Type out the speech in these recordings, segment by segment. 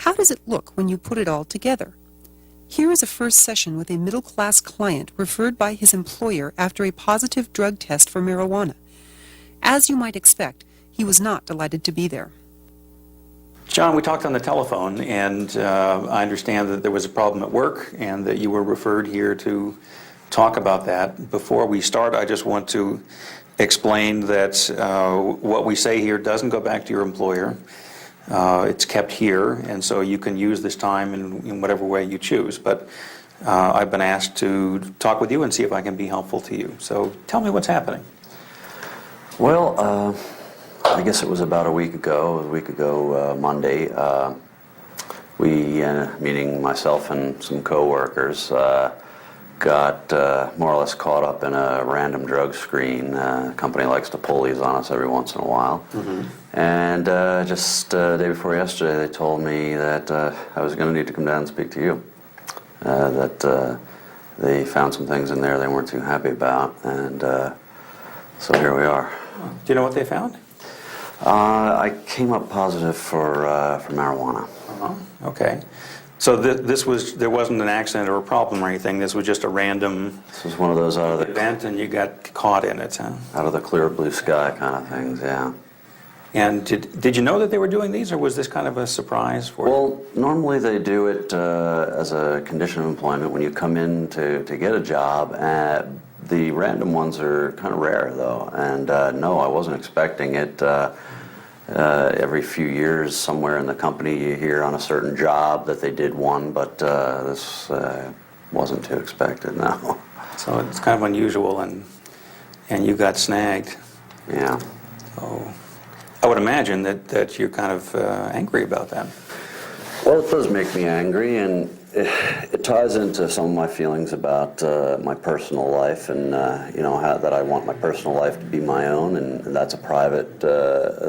How does it look when you put it all together? Here is a first session with a middle-class client referred by his employer after a positive drug test for marijuana. As you might expect, he was not delighted to be there. John, we talked on the telephone, and I understand that there was a problem at work and that you were referred here to talk about that. Before we start, I just want to explain that what we say here doesn't go back to your employer. It's kept here, and so you can use this time in whatever way you choose. But I've been asked to talk with you and see if I can be helpful to you. So tell me what's happening. Well, I guess it was about a week ago Monday, we, meaning myself and some co-workers, got more or less caught up in a random drug screen. A company likes to pull these on us every once in a while. Mm-hmm. And just the day before yesterday, they told me that I was going to need to come down and speak to you. That they found some things in there they weren't too happy about, and so here we are. Do you know what they found? I came up positive for marijuana. Okay. So there wasn't an accident or a problem or anything. This was just a random. This was one of those out of the event, and you got caught in it, huh? Out of the clear blue sky kind of things, yeah. And did you know that they were doing these, or was this kind of a surprise for you? Well, normally they do it as a condition of employment when you come in to get a job. The random ones are kind of rare, though. And no, I wasn't expecting it. Every few years, somewhere in the company, you hear on a certain job that they did one, but this wasn't too expected, no. So it's kind of unusual, and you got snagged. Yeah. So I would imagine that you're kind of angry about that. Well, it does make me angry, and it ties into some of my feelings about my personal life, and how that I want my personal life to be my own, and that's a private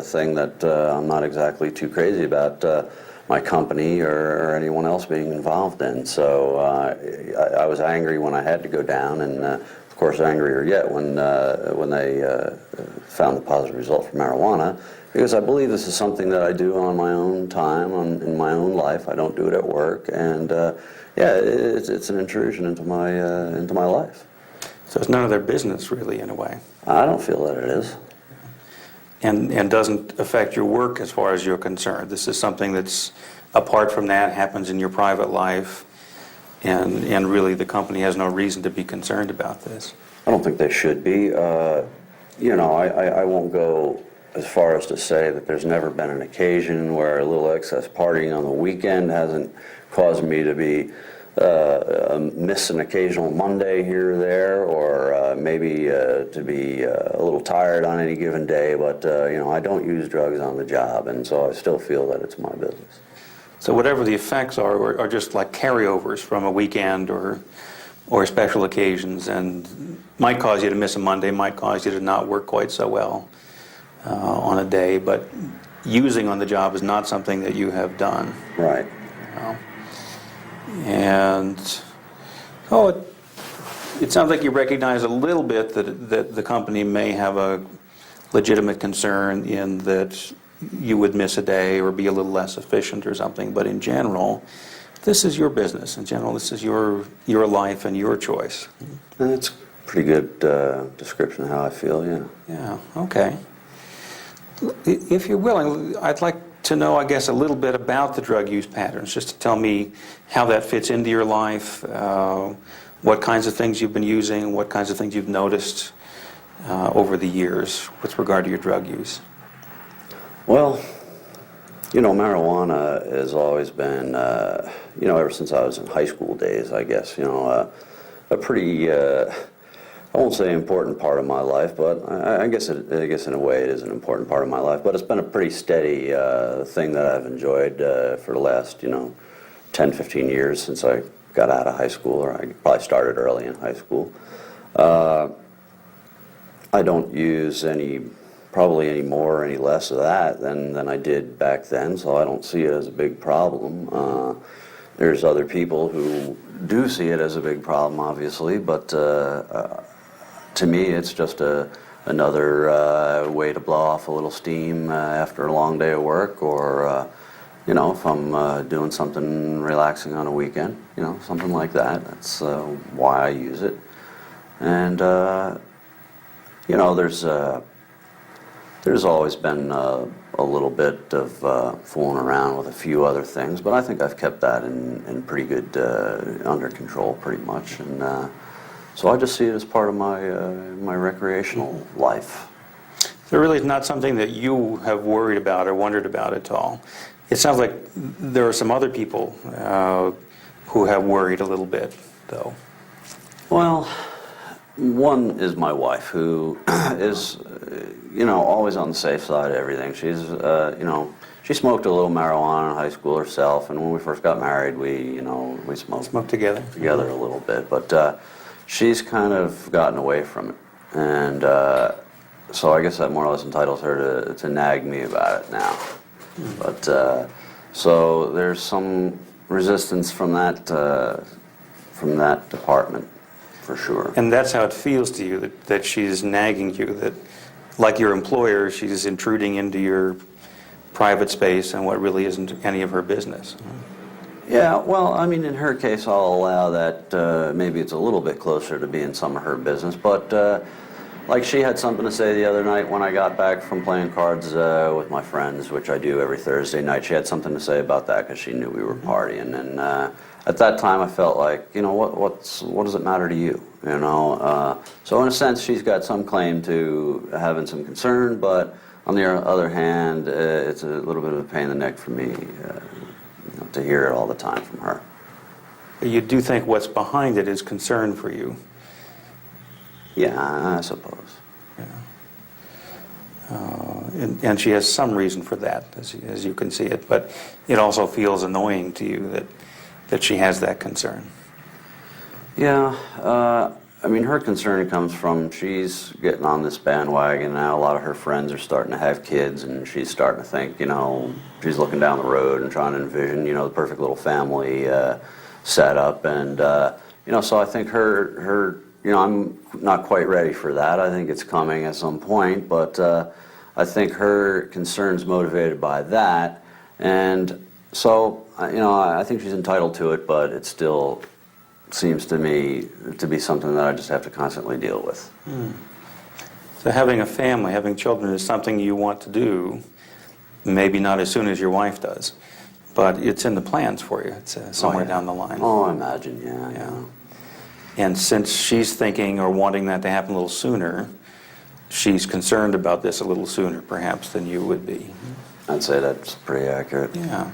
thing that I'm not exactly too crazy about my company or anyone else being involved in. So I was angry when I had to go down, and of course angrier yet when they found the positive result for marijuana. Because I believe this is something that I do on my own time, in my own life. I don't do it at work, and it's an intrusion into my life. So it's none of their business, really, in a way. I don't feel that it is. And doesn't affect your work as far as you're concerned. This is something that's apart from that, happens in your private life, and really the company has no reason to be concerned about this. I don't think they should be. I won't go as far as to say that there's never been an occasion where a little excess partying on the weekend hasn't caused me to be miss an occasional Monday here or there, or maybe to be a little tired on any given day. But I don't use drugs on the job, and so I still feel that it's my business. So whatever the effects are just like carryovers from a weekend or special occasions, and might cause you to miss a Monday, might cause you to not work quite so well on a day, but using on the job is not something that you have done. Right. And it sounds like you recognize a little bit that the company may have a legitimate concern in that you would miss a day or be a little less efficient or something, but in general, this is your business. In general, this is your life and your choice. And it's a pretty good description of how I feel, yeah. Yeah, okay. If you're willing, I'd like to know, I guess, a little bit about the drug use patterns, just to tell me how that fits into your life, what kinds of things you've been using, what kinds of things you've noticed over the years with regard to your drug use. Well, marijuana has always been, ever since I was in high school days, I guess, a pretty, I won't say important part of my life, but I guess in a way it is an important part of my life. But it's been a pretty steady thing that I've enjoyed for the last, 10, 15 years since I got out of high school, or I probably started early in high school. I don't use probably any more or any less of that than I did back then, so I don't see it as a big problem. There's other people who do see it as a big problem, obviously, but to me it's just another way to blow off a little steam after a long day of work, or You know, if I'm doing something relaxing on a weekend, you know, something like that. That's why I use it. And you know, there's always been a little bit of fooling around with a few other things, but I think I've kept that in pretty good under control, pretty much. And so I just see it as part of my recreational life. So really it's not something that you have worried about or wondered about at all. It sounds like there are some other people who have worried a little bit, though. Well, one is my wife, who is, you know, always on the safe side of everything. She's, you know, she smoked a little marijuana in high school herself, and when we first got married, we smoked Together a little bit. But she's kind of gotten away from it, and so I guess that more or less entitles her to nag me about it now. But so there's some resistance from that department, for sure. And that's how it feels to you, that she's nagging you, that like your employer, she's intruding into your private space and what really isn't any of her business. Yeah, well, I mean, in her case, I'll allow that maybe it's a little bit closer to being some of her business, but like she had something to say the other night when I got back from playing cards with my friends, which I do every Thursday night. She had something to say about that because she knew we were partying, and at that time I felt like, you know, what does it matter to you? You know, so in a sense she's got some claim to having some concern, but on the other hand, it's a little bit of a pain in the neck for me, you know, to hear it all the time from her. You do think what's behind it is concern for you. Yeah, I suppose. Yeah. And she has some reason for that, as you can see it, but it also feels annoying to you that she has that concern. Yeah, I mean, her concern comes from she's getting on this bandwagon now. A lot of her friends are starting to have kids, and she's starting to think, you know, she's looking down the road and trying to envision, you know, the perfect little family setup. And, you know, so I think her, you know, I'm not quite ready for that. I think it's coming at some point, but I think her concern's motivated by that. And so, you know, I think she's entitled to it, but it still seems to me to be something that I just have to constantly deal with. So having a family, having children is something you want to do, maybe not as soon as your wife does, but it's in the plans for you. It's somewhere down the line. Oh, I imagine, yeah. And since she's thinking or wanting that to happen a little sooner, she's concerned about this a little sooner, perhaps, than you would be. I'd say that's pretty accurate. Yeah.